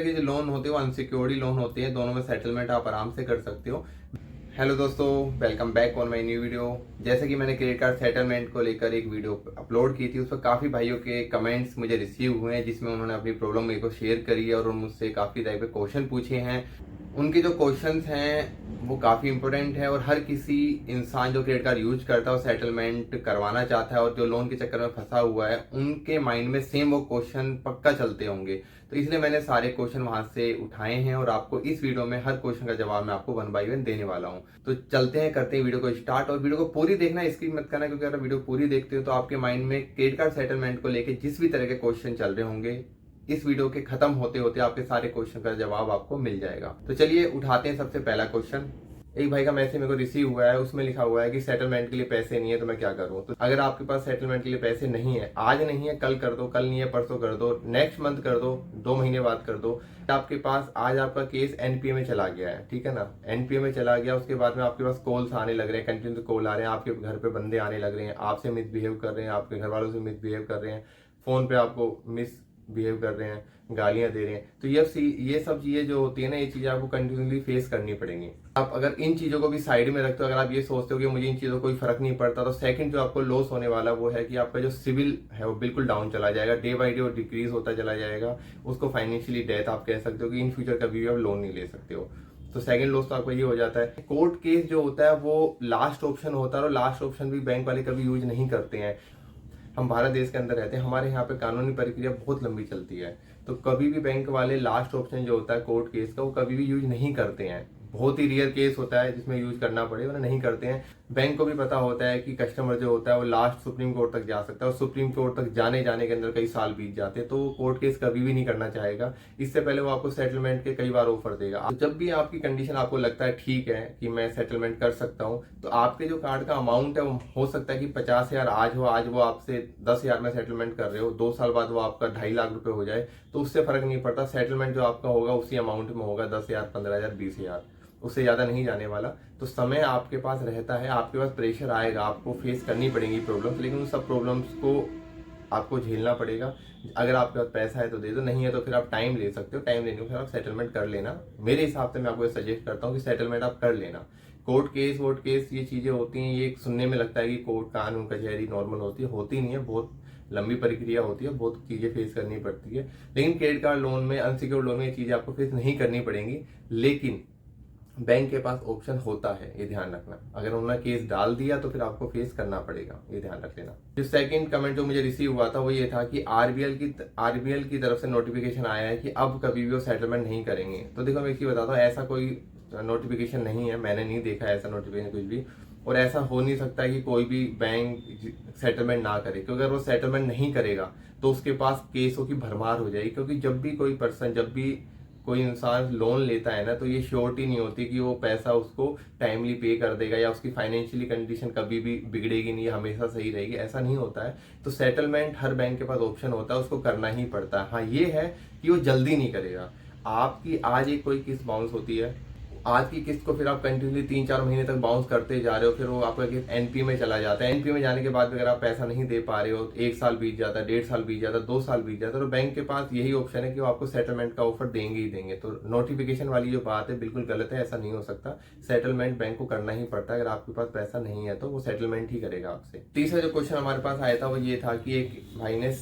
तरह के जो लोन होते हैं वो अनसिक्योर्ड लोन होते हैं, दोनों में सेटलमेंट आप आराम से कर सकते हो। हेलो दोस्तों, welcome back on my new video. जैसे कि मैंने क्रेडिट कार्ड सेटलमेंट को लेकर एक वीडियो अपलोड की थी, उस पर काफ़ी भाइयों के कमेंट्स मुझे रिसीव हुए हैं, जिसमें उन्होंने अपनी प्रॉब्लम मेरे को शेयर करी है और मुझसे काफ़ी टाइप के क्वेश्चन पूछे हैं। उनके जो क्वेश्चंस हैं वो काफ़ी इंपॉर्टेंट है और हर किसी इंसान जो क्रेडिट कार्ड यूज करता है और सेटलमेंट करवाना चाहता है और जो लोन के चक्कर में फंसा हुआ है, उनके माइंड में सेम वो क्वेश्चन पक्का चलते होंगे। तो इसलिए मैंने सारे क्वेश्चन वहां से उठाए हैं और आपको इस वीडियो में हर क्वेश्चन का जवाब मैं आपको 1 बाय 1 देने वाला हूं। तो चलते हैं, करते हैं वीडियो को स्टार्ट। और वीडियो को पूरी देखना, स्किप मत करना, क्योंकि अगर वीडियो पूरी देखते हो तो आपके माइंड में क्रेडिट कार्ड सेटलमेंट को लेकर जिस भी तरह के क्वेश्चन चल रहे होंगे, इस वीडियो के खत्म होते होते आपके सारे क्वेश्चन का जवाब आपको मिल जाएगा। तो चलिए उठाते हैं सबसे पहला क्वेश्चन। एक भाई का मैसेज मेरे को रिसीव हुआ है, उसमें लिखा हुआ है कि सेटलमेंट के लिए पैसे नहीं है तो मैं क्या करूं। तो अगर आपके पास सेटलमेंट के लिए पैसे नहीं है, आज नहीं है कल कर दो, कल नहीं है परसों कर दो, नेक्स्ट मंथ कर दो, 2 महीने बाद कर दो। आपके पास आज आपका केस एनपीए में चला गया है, ठीक है ना, एनपीए में चला गया, उसके बाद में आपके पास कॉल्स आने लग रहे हैं, कंटिन्यू कॉल आ रहे हैं, आपके घर पे बंदे आने लग रहे हैं, आपसे मिसबिहेव कर रहे हैं, आपके घर वालों से मिसबिहेव कर रहे हैं, फोन पे आपको बिहेव कर रहे हैं, गालियां दे रहे हैं। तो ये सब चीजें जो होती है ना, ये चीजें आपको कंटिन्यूसली फेस करनी पड़ेंगी। आप अगर इन चीजों को भी साइड में रखते हो, अगर आप ये सोचते हो कि मुझे इन चीजों को कोई फर्क नहीं पड़ता, तो सेकंड जो आपको लॉस होने वाला वो है कि आपका जो सिविल है वो बिल्कुल डाउन चला जाएगा, डे बाई डे वो डिक्रीज होता चला जाएगा। उसको फाइनेंशियली डेथ आप कह सकते हो कि इन फ्यूचर कभी भी आप लोन नहीं ले सकते हो। तो सेकंड लॉस तो आपको ये हो जाता है। कोर्ट केस जो होता है वो लास्ट ऑप्शन होता है और लास्ट ऑप्शन भी बैंक वाले कभी यूज नहीं करते हैं। हम भारत देश के अंदर रहते हैं, हमारे यहाँ पे कानूनी प्रक्रिया बहुत लंबी चलती है, तो कभी भी बैंक वाले लास्ट ऑप्शन जो होता है कोर्ट केस का वो कभी भी यूज नहीं करते हैं। बहुत ही रेयर केस होता है जिसमें यूज करना पड़े, वरना नहीं करते हैं। बैंक को भी पता होता है कि कस्टमर जो होता है वो लास्ट सुप्रीम कोर्ट तक जा सकता है और सुप्रीम कोर्ट तक जाने के अंदर कई साल बीत जाते हैं, तो वो कोर्ट केस कभी भी नहीं करना चाहेगा। इससे पहले वो आपको सेटलमेंट के कई बार ऑफर देगा। तो जब भी आपकी कंडीशन आपको लगता है ठीक है कि मैं सेटलमेंट कर सकता हूँ, तो आपके जो कार्ड का अमाउंट है वो हो सकता है कि 50,000 आज वो आपसे 10,000 में सेटलमेंट कर रहे हो, 2 साल बाद वो आपका 2.5 लाख रुपए हो जाए, तो उससे फर्क नहीं पड़ता। सेटलमेंट जो आपका होगा उसी अमाउंट में होगा, 10,000, 15,000, 20,000, उससे ज्यादा नहीं जाने वाला। तो समय आपके पास रहता है, आपके पास प्रेशर आएगा, आपको फेस करनी पड़ेगी प्रॉब्लम्स, लेकिन उन सब प्रॉब्लम्स को आपको झेलना पड़ेगा। अगर आपके पास पैसा है तो दे दो, नहीं है तो फिर आप टाइम ले सकते हो, टाइम लेने को फिर आप सेटलमेंट कर लेना। मेरे हिसाब से मैं आपको सजेस्ट करता हूँ कि सेटलमेंट आप कर लेना। कोर्ट केस वोट केस ये चीजें होती हैं, ये सुनने में लगता है कि कोर्ट कानून कचहरी नॉर्मल होती है, होती नहीं है, बहुत लंबी प्रक्रिया होती है, बहुत चीजें फेस करनी पड़ती है। लेकिन क्रेडिट कार्ड लोन में, अनसिक्योर्ड लोन में ये चीजें आपको फेस नहीं करनी पड़ेंगी, लेकिन बैंक के पास ऑप्शन होता है, ये ध्यान रखना। अगर उन्होंने केस डाल दिया तो फिर आपको फेस करना पड़ेगा, ये ध्यान रख लेना। जो सेकंड कमेंट जो मुझे रिसीव हुआ था वो ये था कि आरबीएल की तरफ से नोटिफिकेशन आया है कि अब कभी भी वो सेटलमेंट नहीं करेंगे। तो देखो मैं एक चीज बताता हूँ, ऐसा कोई नोटिफिकेशन नहीं है, मैंने नहीं देखा ऐसा नोटिफिकेशन कुछ भी, और ऐसा हो नहीं सकता कि कोई भी बैंक सेटलमेंट ना करे, क्योंकि अगर वो सेटलमेंट नहीं करेगा तो उसके पास केसों की भरमार हो जाएगी। क्योंकि जब भी कोई इंसान लोन लेता है ना, तो ये श्योरिटी नहीं होती कि वो पैसा उसको टाइमली पे कर देगा या उसकी फाइनेंशियली कंडीशन कभी भी बिगड़ेगी नहीं, हमेशा सही रहेगी, ऐसा नहीं होता है। तो सेटलमेंट हर बैंक के पास ऑप्शन होता है, उसको करना ही पड़ता है। हाँ ये है कि वो जल्दी नहीं करेगा। आपकी आज एक कोई किस्त बाउंस होती है, आज की किस्त को फिर आप कंटिन्यूसली 3-4 महीने तक बाउंस करते जा रहे हो, फिर वो आपका किस्त एनपीए में चला जाता है। एनपीए में जाने के बाद भी अगर आप पैसा नहीं दे पा रहे हो, 1 साल बीत जाता है, 1.5 साल बीत जाता है, 2 साल बीत जाता है, तो बैंक के पास यही ऑप्शन है कि वो आपको सेटलमेंट का ऑफर देंगे ही देंगे। तो नोटिफिकेशन वाली जो बात है बिल्कुल गलत है, ऐसा नहीं हो सकता। सेटलमेंट बैंक को करना ही पड़ता है। अगर आपके पास पैसा नहीं है तो वो सेटलमेंट ही करेगा आपसे। तीसरा जो क्वेश्चन हमारे पास आया था वो ये था कि एक भाई ने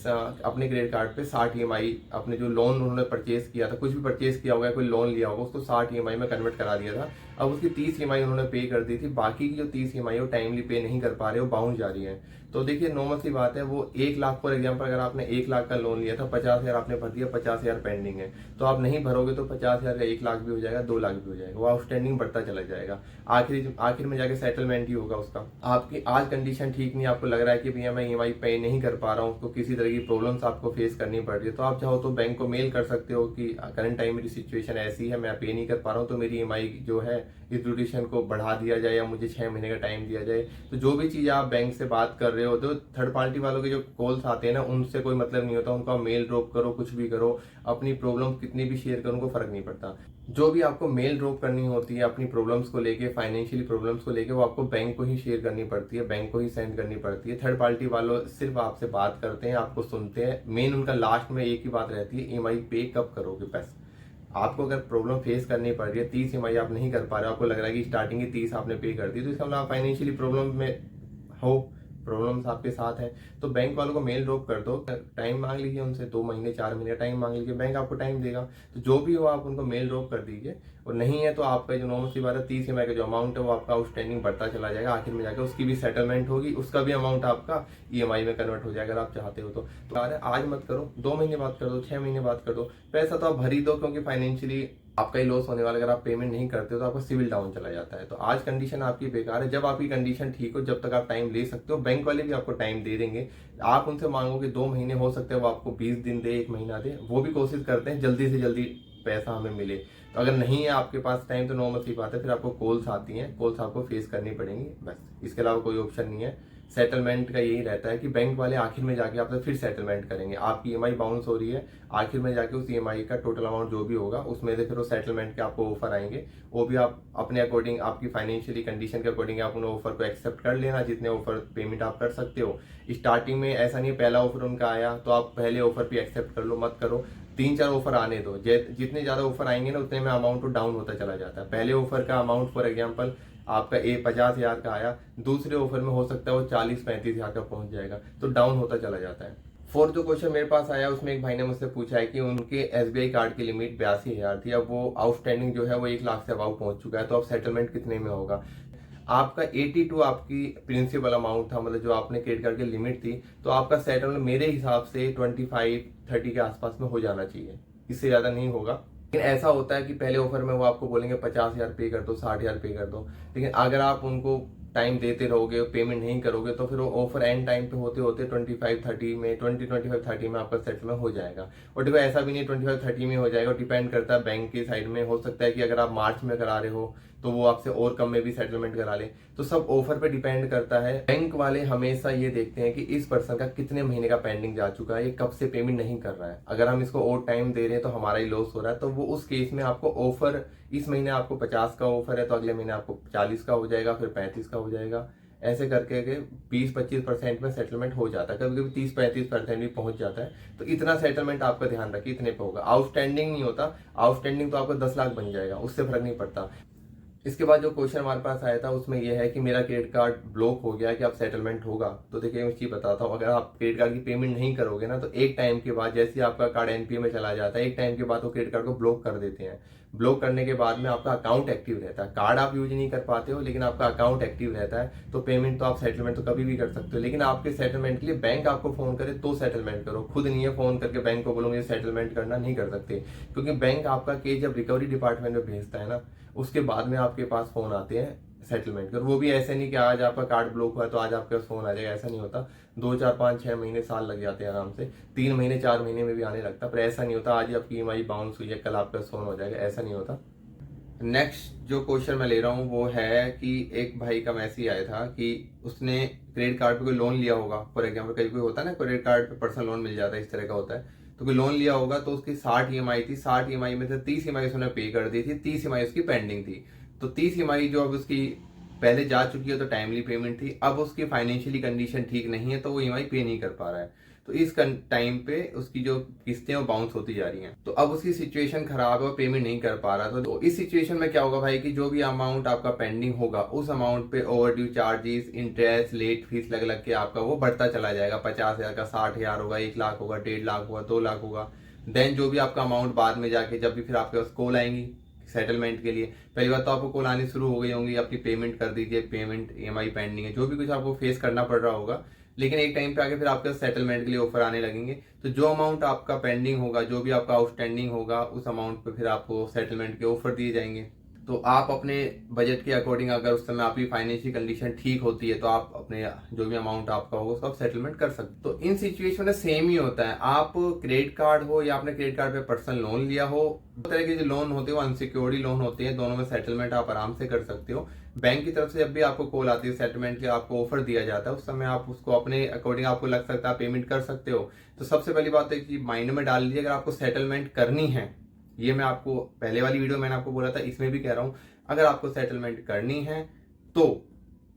अपने क्रेडिट कार्ड पे 60 ईएमआई, अपने जो लोन उन्होंने परचेज किया था, कुछ भी परचेज किया होगा, कोई लोन लिया होगा, उसको 60 ईएमआई में कन्वर्ट करा दिया था। अब उसकी 30 ईएमआई उन्होंने पे कर दी थी, बाकी की जो 30 ईएमआई वो टाइमली पे नहीं कर पा रहे हो, बाउंस जा रही है। तो देखिए नॉर्मल सी बात है, वो 1 लाख फॉर एग्जाम्पल, अगर आपने 1 लाख का लोन लिया था, 50,000 आपने भर दिया, 50,000 पेंडिंग है, तो आप नहीं भरोगे तो 50,000 का 1 लाख भी हो जाएगा, 2 लाख भी हो जाएगा, वो आउटस्टैंडिंग बढ़ता चला जाएगा। आखिर में जाके सेटलमेंट ही होगा उसका। आपकी आज कंडीशन ठीक नहीं, आपको लग रहा है कि भैया मैं ईएमआई पे नहीं कर पा रहा हूँ, तो किसी तरह की प्रॉब्लम्स आपको फेस करनी पड़ रही है, तो आप चाहो तो बैंक को मेल कर सकते हो कि करंट टाइम मेरी सिचुएशन ऐसी है, मैं पे नहीं कर पा रहा हूँ, तो मेरी ईएमआई जो है इस ड्यूरेशन को बढ़ा दिया जाए या मुझे 6 महीने का टाइम दिया जाए। तो जो भी चीज आप बैंक से बात कर रहे हो, तो थर्ड पार्टी वालों के जो कॉल्स आते हैं ना, उनसे कोई मतलब नहीं होता, उनका मेल ड्रॉप करो, कुछ भी करो, अपनी प्रॉब्लम कितनी भी शेयर करो, उनको फर्क नहीं पड़ता। जो भी आपको मेल ड्रॉप करनी होती है अपनी प्रॉब्लम्स को लेके, फाइनेंशियली प्रॉब्लम्स को लेके, वो आपको बैंक को ही शेयर करनी पड़ती है, बैंक को ही सेंड करनी पड़ती है। थर्ड पार्टी वालों सिर्फ आपसे बात करते हैं, आपको सुनते हैं, मेन उनका लास्ट में एक ही बात रहती है, ईएमआई पे कब करोगे पैसा। आपको अगर प्रॉब्लम फेस करनी पड़ रही है, 30 ईएमआई आप नहीं कर पा रहे हो, आपको लग रहा है कि स्टार्टिंग की 30 आपने पे कर दी, तो इसका मतलब आप फाइनेंशियली प्रॉब्लम में हो, प्रॉब्लम्स आपके साथ है, तो बैंक वालों को मेल ड्रॉप कर दो, टाइम मांग लीजिए उनसे, 2 महीने 4 महीने टाइम मांग लीजिए, बैंक आपको टाइम देगा। तो जो भी हो आप उनको मेल ड्रॉप कर दीजिए, और नहीं है तो आपका जो नॉर्मल सी बात है 30 ईएमआई का जो अमाउंट है वो आपका आउटस्टैंडिंग बढ़ता चला जाएगा, आखिर में जाकर उसकी भी सेटलमेंट होगी, उसका भी अमाउंट आपका ईएमआई में कन्वर्ट हो जाएगा अगर आप चाहते हो तो। आज मत करो, 2 महीने बाद कर दो, 6 महीने बाद कर दो, पैसा तो आप भर ही दो, क्योंकि फाइनेंशियली आपका ही लॉस होने वाला। अगर आप पेमेंट नहीं करते हो तो आपका सिविल डाउन चला जाता है। तो आज कंडीशन आपकी बेकार है, जब आपकी कंडीशन ठीक हो, जब तक आप टाइम ले सकते हो, बैंक वाले भी आपको टाइम दे देंगे। आप उनसे मांगोगे 2 महीने, हो सकता है वो आपको 20 दिन दे, 1 महीना दे, वो भी कोशिश करते हैं जल्दी से जल्दी पैसा हमें मिले। तो अगर नहीं है आपके पास टाइम तो नॉर्मल सी बात है, फिर आपको कॉल्स आती हैं, कॉल्स आपको फेस करनी पड़ेंगी, बस इसके अलावा कोई ऑप्शन नहीं है। सेटलमेंट का यही रहता है कि बैंक वाले आखिर में जाके आपसे फिर सेटलमेंट करेंगे। आपकी ईएमआई बाउंस हो रही है, आखिर में जाके उस ईएमआई का टोटल अमाउंट जो भी होगा उसमें से फिर वो सेटलमेंट के आपको ऑफर आएंगे, वो भी आप अपने अकॉर्डिंग, आपकी फाइनेंशियली कंडीशन के अकॉर्डिंग आप उन ऑफर को एक्सेप्ट कर लेना, जितने ऑफर पेमेंट आप कर सकते हो। स्टार्टिंग में ऐसा नहीं पहला ऑफर उनका आया तो आप पहले ऑफर भी एक्सेप्ट कर लो, मत करो, 3-4 ऑफर आने दो। जितने ज्यादा ऑफर आएंगे ना उतने में अमाउंट डाउन होता चला जाता है। पहले ऑफर का अमाउंट फॉर एग्जाम्पल आपका 50,000 का आया, दूसरे ऑफर में हो सकता है वो 40-35,000 का पहुंच जाएगा, तो डाउन होता चला जाता है। फोर्थ जो क्वेश्चन मेरे पास आया उसमें एक भाई ने मुझसे पूछा है कि उनके एसबीआई कार्ड की लिमिट 82,000 थी, अब वो आउटस्टैंडिंग जो है वो 1 लाख से अबाउ पहुंच चुका है, तो अब सेटलमेंट कितने में होगा। आपका 82 आपकी प्रिंसिपल अमाउंट था, मतलब जो आपने क्रेडिट कार्ड की लिमिट थी, तो आपका सेटलमेंट मेरे हिसाब से 25-30 के आसपास में हो जाना चाहिए, इससे ज्यादा नहीं होगा। लेकिन ऐसा होता है कि पहले ऑफर में वो आपको बोलेंगे 50,000 पे कर दो, 60,000 पे कर दो, लेकिन अगर आप उनको टाइम देते रहोगे, पेमेंट नहीं करोगे, तो फिर वो ऑफर एंड टाइम पे होते होते 25-30 में, 20-25-30 में आपका सेटलमेंट हो जाएगा। और देखो ऐसा भी नहीं 25-30 में हो जाएगा, डिपेंड करता है बैंक की साइड में। हो सकता है कि अगर आप मार्च में करा रहे हो तो वो आपसे और कम में भी सेटलमेंट करा ले, तो सब ऑफर पे डिपेंड करता है। बैंक वाले हमेशा ये देखते हैं कि इस पर्सन का कितने महीने का पेंडिंग जा चुका है, ये कब से पेमेंट नहीं कर रहा है। अगर हम इसको और टाइम दे रहे हैं तो हमारा ही लॉस हो रहा है, तो वो उस केस में आपको ऑफर, इस महीने आपको 50 का ऑफर है तो अगले महीने आपको 40 का हो जाएगा, फिर 35 का हो जाएगा, ऐसे करके 20-25% में सेटलमेंट हो जाता है, कभी कभी 30-35% भी पहुंच जाता है। तो इतना सेटलमेंट आपका ध्यान रखिए, इतने पे होगा। आउटस्टैंडिंग नहीं होता, आउटस्टैंडिंग तो आपका 10 लाख बन जाएगा, उससे फर्क नहीं पड़ता। इसके बाद जो क्वेश्चन हमारे पास आया था उसमें यह है कि मेरा क्रेडिट कार्ड ब्लॉक हो गया, कि अब सेटलमेंट होगा। तो देखिए मैं चीज बताता हूँ, अगर आप क्रेडिट कार्ड की पेमेंट नहीं करोगे ना, तो एक टाइम के बाद जैसे आपका कार्ड एनपीए में चला जाता है, एक टाइम के बाद वो क्रेडिट कार्ड को ब्लॉक कर देते हैं। ब्लॉक करने के बाद में आपका अकाउंट एक्टिव रहता है, कार्ड आप यूज नहीं कर पाते हो लेकिन आपका अकाउंट एक्टिव रहता है, तो पेमेंट तो आप सेटलमेंट तो कभी भी कर सकते हो। लेकिन आपके सेटलमेंट के लिए बैंक आपको फोन करे तो सेटलमेंट करो, खुद नहीं है फोन करके बैंक को बोलो मुझे सेटलमेंट करना, नहीं कर सकते। क्योंकि बैंक आपका केस जब रिकवरी डिपार्टमेंट में भेजता है ना, उसके बाद में आपके पास फोन आते हैं सेटलमेंट कर। वो भी ऐसे नहीं कि आज आपका कार्ड ब्लॉक हुआ है तो आज आपके पास फोन आ जाएगा, ऐसा नहीं होता। 2-4-5-6 महीने, साल लग जाते हैं आराम से, 3 महीने 4 महीने में भी आने लगता, पर ऐसा नहीं होता आज आपकी ईएमआई बाउंस हुई है कल आपके पास फोन हो जाएगा, ऐसा नहीं होता। नेक्स्ट जो क्वेश्चन मैं ले रहा हूँ वो है कि एक भाई का मैसेज आया था कि उसने क्रेडिट कार्ड पे कोई लोन लिया होगा, फॉर एग्जाम्पल कहीं कोई होता है ना क्रेडिट कार्ड पे पर्सनल लोन मिल जाता है, इस तरह का होता है। तो कोई लोन लिया होगा तो उसकी 60 ईएमआई थी, 60 ईएमआई में से 30 ईएमआई उसने पे कर दी थी, 30 ईएमआई उसकी पेंडिंग थी। तो 30 ईएमआई जो अब उसकी पहले जा चुकी है तो टाइमली पेमेंट थी, अब उसकी फाइनेंशियली कंडीशन ठीक नहीं है तो वो ईएमआई पे नहीं कर पा रहा है, तो इस टाइम पे उसकी जो किस्तें वो बाउंस होती जा रही हैं। तो अब उसकी सिचुएशन खराब है, वो पेमेंट नहीं कर पा रहा। तो इस सिचुएशन में क्या होगा भाई कि जो भी अमाउंट आपका पेंडिंग होगा उस अमाउंट पे overdue charges, interest, late fees लग लग के आपका वो बढ़ता चला जाएगा। 50,000 का 60,000 होगा, 1 लाख होगा, 1.5 लाख होगा, 2 लाख होगा। देन जो भी आपका अमाउंट बाद में जाके जब भी फिर आपके पास कॉल आएंगी सेटलमेंट के लिए, पहली बात तो आपको कॉल आनी शुरू हो गई होंगी, अपनी पेमेंट कर दीजिए, पेमेंट ईएमआई पेंडिंग है, जो भी कुछ आपको फेस करना पड़ रहा होगा। लेकिन एक टाइम पे आके फिर आपके सेटलमेंट के लिए ऑफर आने लगेंगे, तो जो अमाउंट आपका पेंडिंग होगा, जो भी आपका आउटस्टैंडिंग होगा, उस अमाउंट पे फिर आपको सेटलमेंट के ऑफर दिए जाएंगे। तो आप अपने बजट के अकॉर्डिंग, अगर उस समय आपकी फाइनेंशियल कंडीशन ठीक होती है तो आप अपने जो भी अमाउंट आपका होगा उसको आप सेटलमेंट कर सकते। तो इन सिचुएशन में सेम ही होता है, आप क्रेडिट कार्ड हो या आपने क्रेडिट कार्ड पे पर्सनल लोन लिया हो, दो तरह के जो लोन होते हैं वो अनसिक्योर्ड लोन होते हैं, दोनों में सेटलमेंट आप आराम से कर सकते हो। बैंक की तरफ से जब भी आपको कॉल आती है सेटलमेंट के लिए, आपको ऑफर दिया जाता है, उस समय आप उसको अपने अकॉर्डिंग आपको लग सकता है पेमेंट कर सकते हो। तो सबसे पहली बात है कि माइंड में डाल लीजिए, अगर आपको सेटलमेंट करनी है, ये मैं आपको पहले वाली वीडियो मैंने आपको बोला था, इसमें भी कह रहा हूं, अगर आपको सेटलमेंट करनी है तो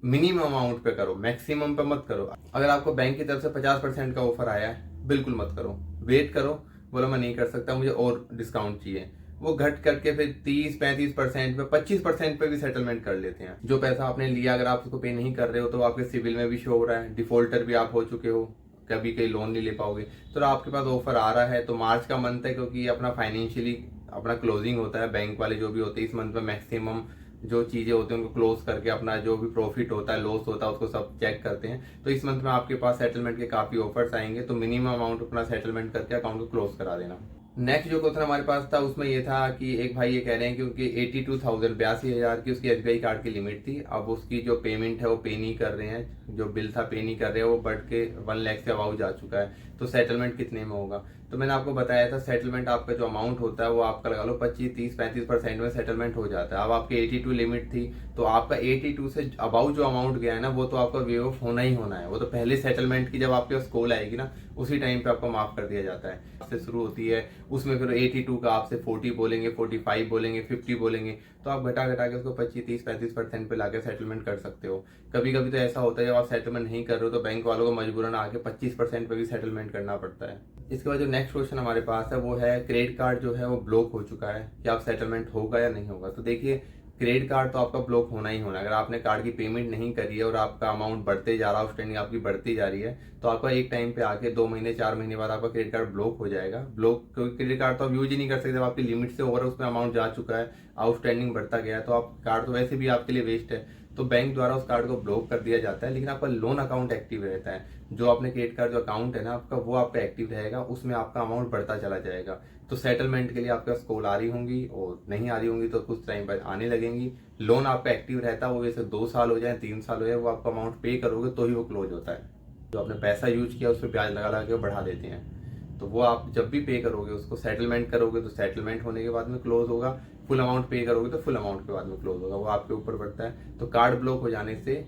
मिनिमम अमाउंट पे करो, मैक्सिमम पे मत करो। अगर आपको बैंक की तरफ से 50% का ऑफर आया है, बिल्कुल मत करो, वेट करो, बोलो मैं नहीं कर सकता, मुझे और डिस्काउंट चाहिए, वो घट करके फिर 30-35% पे 25% पे भी सेटलमेंट कर लेते हैं। जो पैसा आपने लिया अगर आप उसको पे नहीं कर रहे हो तो आपके सिविल में भी शो हो रहा है, डिफॉल्टर भी आप हो चुके हो, कभी कहीं लोन नहीं ले पाओगे। तो आपके पास ऑफर आ रहा है तो मार्च का मंथ है, क्योंकि अपना फाइनेंशियली अपना क्लोजिंग होता है, बैंक वाले जो भी होते हैं इस मंथ में मैक्सिमम जो चीजें होती हैं उनको क्लोज करके अपना जो भी प्रॉफिट होता है लॉस होता है उसको सब चेक करते हैं। तो इस मंथ में आपके पास सेटलमेंट के काफी ऑफर्स आएंगे, तो मिनिमम अमाउंट अपना सेटलमेंट करके अकाउंट को क्लोज करा देना। नेक्स्ट जो क्वेश्चन हमारे पास था उसमें ये था कि एक भाई ये कह रहे हैं कि उनकी 82,000 82,000 की उसकी एसबीआई कार्ड की लिमिट थी, अब उसकी जो पेमेंट है वो पे नहीं कर रहे हैं, जो बिल था पे नहीं कर रहे हैं, वो बढ़ के 1 लाख से अबाउ जा चुका है। तो सेटलमेंट कितने में होगा? तो मैंने आपको बताया था सेटलमेंट आपका जो अमाउंट होता है वो आपका लगा लो 25-30-35% में सेटलमेंट हो जाता है। अब आपकी 82 लिमिट थी तो आपका 82 से अबाउ जो अमाउंट गया है ना वो तो आपका वे ऑफ होना ही होना है। वो तो पहले सेटलमेंट की जब आपके पास कॉल आएगी ना उसी टाइम पे आपको माफ कर दिया जाता है, से शुरू होती है। उसमें फिर 82 का आपसे 40 बोलेंगे, 45 बोलेंगे, 50 बोलेंगे, तो आप घटा घटा के उसको 25-30-35% पे लाके सेटलमेंट कर सकते हो। कभी कभी तो ऐसा होता है जब आप सेटलमेंट नहीं कर रहे हो तो बैंक वालों को मजबूरन आके 25% पे भी सेटलमेंट करना पड़ता है। इसके बाद जो नेक्स्ट क्वेश्चन हमारे पास है वो है क्रेडिट कार्ड जो है वो ब्लॉक हो चुका है, क्या आप सेटलमेंट होगा या नहीं होगा? तो देखिए क्रेडिट कार्ड तो आपका ब्लॉक होना ही होना है। अगर आपने कार्ड की पेमेंट नहीं करी है और आपका अमाउंट बढ़ते जा रहा है, आउटस्टैंडिंग आपकी बढ़ती जा रही है, तो आपका एक टाइम पे आके 2 महीने 4 महीने बाद आपका क्रेडिट कार्ड ब्लॉक हो जाएगा। ब्लॉक क्योंकि क्रेडिट कार्ड तो आप यूज ही नहीं कर सकते, जब आपकी लिमिट से ओवर उसमें अमाउंट जा चुका है, आउटस्टैंडिंग बढ़ता गया है, तो आप कार्ड तो वैसे भी आपके लिए वेस्ट है। तो बैंक द्वारा उस कार्ड को ब्लॉक कर दिया जाता है, लेकिन आपका लोन अकाउंट एक्टिव रहता है। जो आपने क्रेडिट कार्ड जो अकाउंट है ना आपका वो आपका एक्टिव रहेगा, उसमें आपका अमाउंट बढ़ता चला जाएगा। तो सेटलमेंट के लिए आपके पास कॉल आ रही होंगी और नहीं आ रही होंगी तो कुछ टाइम बाद आने लगेंगी। लोन आपका एक्टिव रहता है, वो जैसे 2 साल हो जाए 3 साल हो जाए, वो आपका अमाउंट पे करोगे तो ही वो क्लोज होता है। जो आपने पैसा यूज किया उस पर ब्याज लगा लगा के बढ़ा देते हैं, तो वो आप जब भी पे करोगे उसको सेटलमेंट करोगे तो सेटलमेंट होने के बाद में क्लोज होगा, फुल अमाउंट पे करोगे तो फुल अमाउंट के बाद में क्लोज होगा, वो आपके ऊपर पड़ता है। तो कार्ड ब्लॉक हो जाने से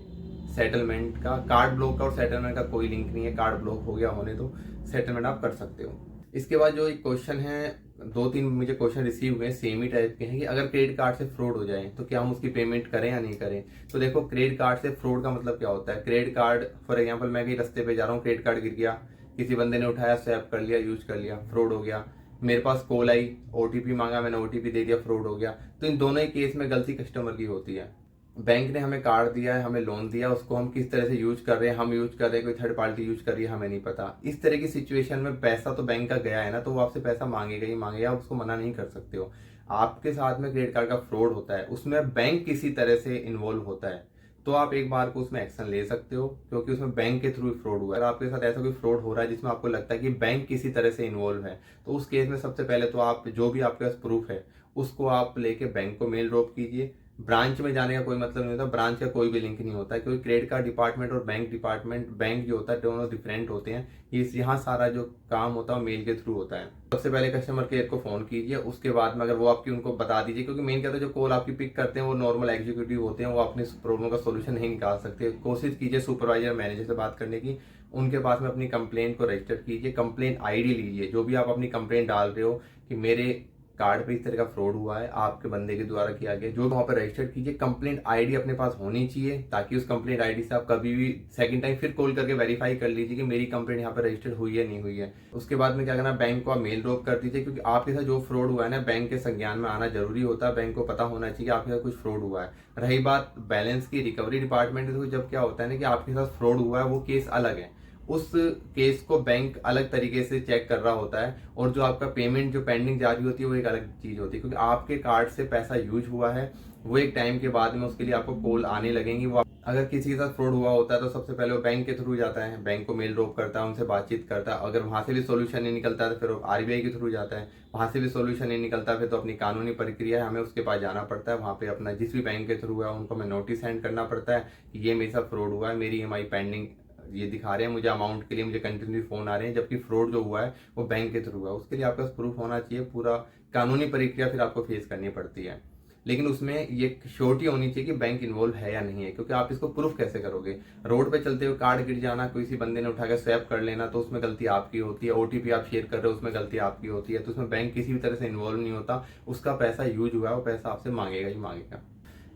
सेटलमेंट का, कार्ड ब्लॉक का और सेटलमेंट का कोई लिंक नहीं है। कार्ड ब्लॉक हो गया होने तो सेटलमेंट आप कर सकते हो। इसके बाद जो एक क्वेश्चन है, 2-3 मुझे क्वेश्चन रिसीव हुए सेम ही टाइप के हैं कि अगर क्रेडिट कार्ड से फ्रॉड हो जाए तो क्या हम उसकी पेमेंट करें या नहीं करें? तो देखो क्रेडिट कार्ड से फ्रॉड का मतलब क्या होता है। क्रेडिट कार्ड फॉर एग्जांपल मैं कहीं रास्ते पे जा रहा हूँ, क्रेडिट कार्ड गिर गया, किसी बंदे ने उठाया, स्वैप कर लिया, यूज कर लिया, फ्रॉड हो गया। मेरे पास कॉल आई, ओटीपी मांगा, मैंने ओटीपी दे दिया, फ्रॉड हो गया। तो इन दोनों ही केस में गलती कस्टमर की होती है। बैंक ने हमें कार्ड दिया है, हमें लोन दिया, उसको हम किस तरह से यूज कर रहे हैं, हम यूज कर रहे हैं, कोई थर्ड पार्टी यूज कर रही है, हमें नहीं पता। इस तरह की सिचुएशन में पैसा तो बैंक का गया है ना, तो वो आपसे पैसा मांगेगा ही मांगेगा, आप उसको मना नहीं कर सकते हो। आपके साथ में क्रेडिट कार्ड का फ्रॉड होता है, उसमें बैंक किसी तरह से इन्वॉल्व होता है, तो आप एक बार को उसमें एक्शन ले सकते हो, क्योंकि उसमें बैंक के थ्रू फ्रॉड हुआ है। अगर आपके साथ ऐसा कोई फ्रॉड हो रहा है जिसमें आपको लगता है कि बैंक किसी तरह से इन्वॉल्व है, तो उस केस में सबसे पहले तो आप जो भी आपके पास प्रूफ है उसको आप लेके बैंक को मेल ड्रॉप कीजिए। ब्रांच में जाने का कोई मतलब नहीं होता, ब्रांच का कोई भी लिंक नहीं होता है, क्योंकि क्रेडिट कार्ड डिपार्टमेंट और बैंक डिपार्टमेंट, बैंक जो होता है दोनों डिफरेंट होते हैं। यहाँ सारा जो काम होता है मेल के थ्रू होता है। सबसे पहले कस्टमर केयर को फोन कीजिए, उसके बाद में अगर वो आपकी उनको बता दीजिए, क्योंकि मेन क्या होता है जो कॉल आपकी पिक करते हैं वो नॉर्मल एग्जीक्यूटिव होते हैं, वो अपनी प्रॉब्लम का सोल्यूशन नहीं निकाल सकते। कोशिश कीजिए सुपरवाइजर मैनेजर से बात करने की, उनके पास में अपनी कंप्लेंट को रजिस्टर कीजिए, कंप्लेंट आईडी लीजिए, जो भी आप अपनी कंप्लेंट डाल रहे हो कि मेरे कार्ड पे इस तरह का फ्रॉड हुआ है, आपके बंदे के द्वारा किया गया, जो वहां पर रजिस्टर कीजिए। कंप्लेंट आईडी अपने पास होनी चाहिए, ताकि उस कंप्लेंट आईडी से आप कभी भी सेकंड टाइम फिर कॉल करके वेरीफाई कर लीजिए कि मेरी कंप्लेंट यहाँ पर रजिस्टर्ड हुई है नहीं हुई है। उसके बाद में क्या करना, बैंक को आप मेल ड्रॉप कर दीजिए, क्योंकि आपके साथ जो फ्रॉड हुआ है ना बैंक के संज्ञान में आना जरूरी होता है। बैंक को पता होना चाहिए कि आपके साथ कुछ फ्रॉड हुआ है। रही बात बैलेंस की, रिकवरी डिपार्टमेंट तो जब क्या होता है ना कि आपके साथ फ्रॉड हुआ है वो केस अलग है, उस केस को बैंक अलग तरीके से चेक कर रहा होता है, और जो आपका पेमेंट जो पेंडिंग जारी होती है वो एक अलग चीज होती है, क्योंकि आपके कार्ड से पैसा यूज हुआ है, वो एक टाइम के बाद में उसके लिए आपको कॉल आने लगेंगी। वो अगर किसी के साथ फ्रॉड हुआ होता है तो सबसे पहले वो बैंक के थ्रू जाता है, बैंक को मेल ड्रॉप करता है, उनसे बातचीत करता है। अगर वहां से भी सोल्यूशन नहीं निकलता है तो फिर आरबीआई के थ्रू जाता है, वहां से भी सोल्यूशन नहीं निकलता फिर तो अपनी कानूनी प्रक्रिया है, हमें उसके पास जाना पड़ता है। वहां पे अपना जिस भी बैंक के थ्रू है उनको हमें नोटिस सेंड करना पड़ता है कि ये मेरे साथ फ्रॉड हुआ है, मेरी ईएमआई पेंडिंग ये दिखा रहे हैं, मुझे अमाउंट के लिए मुझे कंटिन्यू फोन आ रहे हैं, जबकि फ्रॉड जो हुआ है वो बैंक के थ्रू हुआ है। उसके लिए आपके पास प्रूफ होना चाहिए, पूरा कानूनी प्रक्रिया फिर आपको फेस करनी पड़ती है। लेकिन उसमें ये श्योरिटी होनी चाहिए कि बैंक इन्वॉल्व है या नहीं है, क्योंकि आप इसको प्रूफ कैसे करोगे? रोड पे चलते हुए कार्ड गिर जाना, किसी बंदे ने उठा के स्वैप कर लेना, तो उसमें गलती आपकी होती है। ओटीपी आप शेयर कर रहे हो, उसमें गलती आपकी होती है। तो उसमें बैंक किसी भी तरह से इन्वॉल्व नहीं होता, उसका पैसा यूज हुआ है वो पैसा आपसे मांगेगा ही मांगेगा।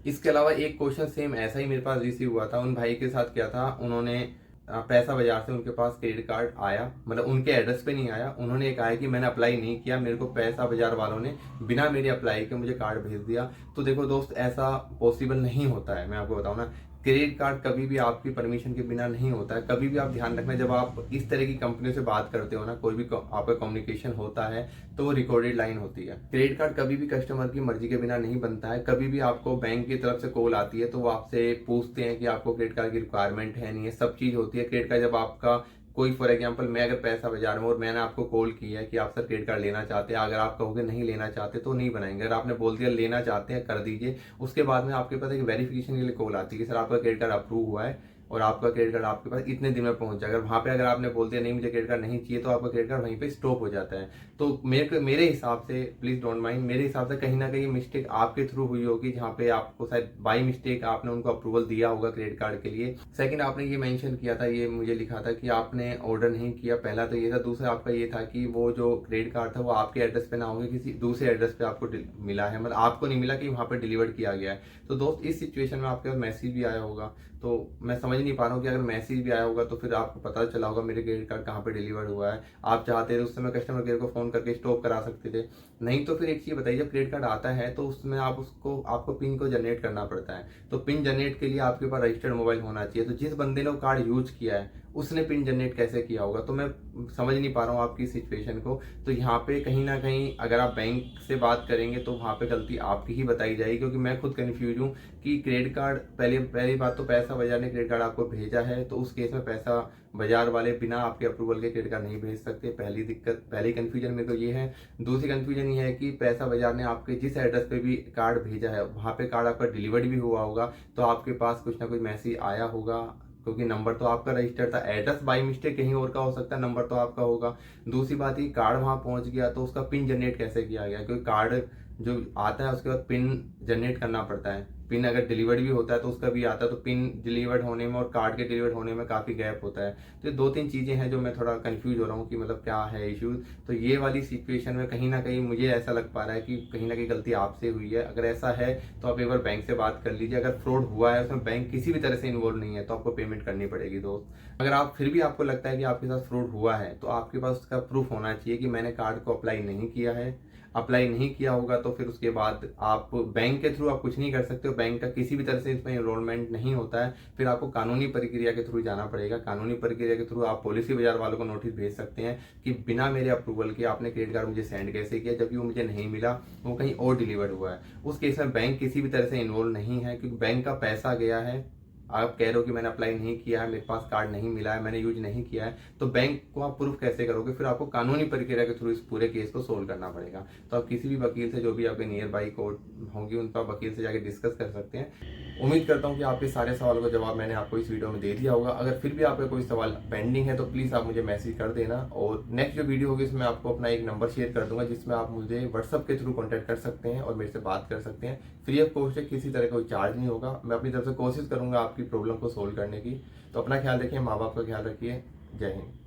इसके अलावा एक क्वेश्चन सेम ऐसा ही मेरे पास रिसीव हुआ था। उन भाई के साथ क्या था, उन्होंने पैसा बाजार से उनके पास क्रेडिट कार्ड आया, मतलब उनके एड्रेस पे नहीं आया। उन्होंने कहा है कि मैंने अप्लाई नहीं किया, मेरे को पैसा बाजार वालों ने बिना मेरे अप्लाई के मुझे कार्ड भेज दिया। तो देखो दोस्त, ऐसा पॉसिबल नहीं होता है। मैं आपको बताऊं ना, क्रेडिट कार्ड कभी भी आपकी परमिशन के बिना नहीं होता है। कभी भी आप ध्यान रखना, जब आप इस तरह की कंपनियों से बात करते हो ना, कोई भी आपका कम्युनिकेशन होता है तो वो रिकॉर्डेड लाइन होती है। क्रेडिट कार्ड कभी भी कस्टमर की मर्जी के बिना नहीं बनता है। कभी भी आपको बैंक की तरफ से कॉल आती है तो वो आपसे पूछते हैं कि आपको क्रेडिट कार्ड की रिक्वायरमेंट है नहीं है, सब चीज होती है। क्रेडिट कार्ड जब आपका कोई फॉर एग्जांपल, मैं अगर पैसा बाजार में और मैंने आपको कॉल किया है कि आप सर क्रेडिट कार्ड लेना चाहते हैं, अगर आप कहोगे नहीं लेना चाहते तो नहीं बनाएंगे। अगर आपने बोल दिया लेना चाहते हैं कर दीजिए, उसके बाद में आपके पास एक वेरिफिकेशन के लिए कॉल आती है कि सर आपका क्रेडिट कार्ड अप्रूव हुआ है और आपका क्रेडिट कार्ड आपके पास इतने दिन में पहुंच जाएगा। वहां पे अगर आपने बोल दिया नहीं मुझे क्रेडिट कार्ड नहीं चाहिए, तो आपका क्रेडिट कार्ड वहीं पे स्टॉप हो जाता है। तो मेरे हिसाब से, प्लीज डोंट माइंड, मेरे हिसाब से कहीं ना कहीं मिस्टेक आपके थ्रू हुई होगी, जहाँ पे आपको शायद बाई मिस्टेक आपने उनको अप्रूवल दिया होगा क्रेडिट कार्ड के लिए। सेकंड, आपने ये मेंशन किया था, ये मुझे लिखा था कि आपने ऑर्डर नहीं किया। पहला तो ये था। दूसरा आपका ये था कि वो जो क्रेडिट कार्ड था वो आपके एड्रेस पे ना होगा, किसी दूसरे एड्रेस पे आपको मिला है, मतलब आपको नहीं मिला कि वहां पर डिलीवर किया गया है। तो दोस्त, इस सिचुएशन में आपके पास मैसेज भी आया होगा, तो मैं समझ नहीं पा रहा हूँ कि अगर मैसेज भी आया होगा तो फिर आपको पता चला होगा मेरे क्रेडिट कार्ड कहाँ पे डिलीवर हुआ है। आप चाहते थे उस समय कस्टमर केयर को फोन करके स्टॉप करा सकते थे। नहीं तो फिर एक चीज बताइए, जब क्रेडिट कार्ड आता है तो उसमें आपको पिन को जनरेट करना पड़ता है। तो पिन जनरेट के लिए आपके पास रजिस्टर्ड मोबाइल होना चाहिए। तो जिस बंदे ने वो कार्ड यूज किया है उसने पिन जनरेट कैसे किया होगा? तो मैं समझ नहीं पा रहा हूँ आपकी सिचुएशन को। तो यहाँ पे कहीं ना कहीं अगर आप बैंक से बात करेंगे तो वहां पे गलती आपकी ही बताई जाएगी, क्योंकि मैं खुद कंफ्यूज हूँ कि क्रेडिट कार्ड, पहली बात तो पैसा बाजार ने क्रेडिट कार्ड आपको भेजा है, तो उस केस में पैसा बाजार वाले बिना आपके अप्रूवल के क्रेडिट कार्ड नहीं भेज सकते। पहली कंफ्यूजन मेरे को ये है। दूसरी कंफ्यूजन ये है कि पैसा बाजार ने आपके जिस एड्रेस पे भी कार्ड भेजा है वहां पे कार्ड आपका डिलीवर्ड भी हुआ होगा, तो आपके पास कुछ ना कुछ मैसेज आया होगा, क्योंकि नंबर तो आपका रजिस्टर्ड था। एड्रेस बाई मिस्टेक कहीं और का हो सकता है, नंबर तो आपका होगा। दूसरी बात, ये कार्ड वहां पहुंच गया तो उसका पिन जनरेट कैसे किया गया? क्योंकि कार्ड जो आता है उसके बाद पिन जनरेट करना पड़ता है। पिन अगर डिलीवर्ड भी होता है तो उसका भी आता है, तो पिन डिलीवर्ड होने में और कार्ड के डिलीवर्ड होने में काफी गैप होता है। तो ये दो तीन चीजें हैं जो मैं थोड़ा कंफ्यूज हो रहा हूँ कि मतलब क्या है इश्यूज। तो ये वाली सिचुएशन में कहीं ना कहीं मुझे ऐसा लग पा रहा है कि कहीं ना कहीं गलती आपसे हुई है। अगर ऐसा है तो आप एक बार बैंक से बात कर लीजिए। अगर फ्रॉड हुआ है उसमें बैंक किसी भी तरह से इन्वॉल्व नहीं है तो आपको पेमेंट करनी पड़ेगी दोस्त। अगर आप फिर भी आपको लगता है कि आपके साथ फ्रॉड हुआ है तो आपके पास उसका प्रूफ होना चाहिए कि मैंने कार्ड को अप्लाई नहीं किया है। अप्लाई नहीं किया होगा तो फिर उसके बाद आप बैंक के थ्रू आप कुछ नहीं कर सकते हो। बैंक का किसी भी तरह से इसमें इनरोलमेंट नहीं होता है। फिर आपको कानूनी प्रक्रिया के थ्रू जाना पड़ेगा। कानूनी प्रक्रिया के थ्रू आप पॉलिसी बाजार वालों को नोटिस भेज सकते हैं कि बिना मेरे अप्रूवल के आपने क्रेडिट कार्ड मुझे सेंड कैसे किया, जबकि वो मुझे नहीं मिला, वो कहीं और डिलीवर हुआ है। उस केस में बैंक किसी भी तरह से इन्वॉल्व नहीं है, क्योंकि बैंक का पैसा गया है। आप कह रहे हो कि मैंने अप्लाई नहीं किया है, मेरे पास कार्ड नहीं मिला है, मैंने यूज नहीं किया है, तो बैंक को आप प्रूफ कैसे करोगे? फिर आपको कानूनी प्रक्रिया के थ्रू इस पूरे केस को सोल्व करना पड़ेगा। तो आप किसी भी वकील से, जो भी आपके नियर बाई कोर्ट होंगी, उन पर वकील से जाके डिस्कस कर सकते हैं। उम्मीद करता हूँ कि आपके सारे सवालों का जवाब मैंने आपको इस वीडियो में दे दिया होगा। अगर फिर भी आपका कोई सवाल पेंडिंग है तो प्लीज आप मुझे मैसेज कर देना। और नेक्स्ट जो वीडियो होगी इसमें आपको अपना एक नंबर शेयर कर दूंगा, जिसमें आप मुझे व्हाट्सअप के थ्रू कॉन्टैक्ट कर सकते हैं और मेरे से बात कर सकते हैं। फ्री ऑफ कॉस्ट है, किसी तरह का कोई चार्ज नहीं होगा। मैं अपनी तरफ से कोशिश करूंगा आपकी प्रॉब्लम को सोल्व करने की। तो अपना ख्याल रखिए, माँ बाप का ख्याल रखिए। जय हिंद।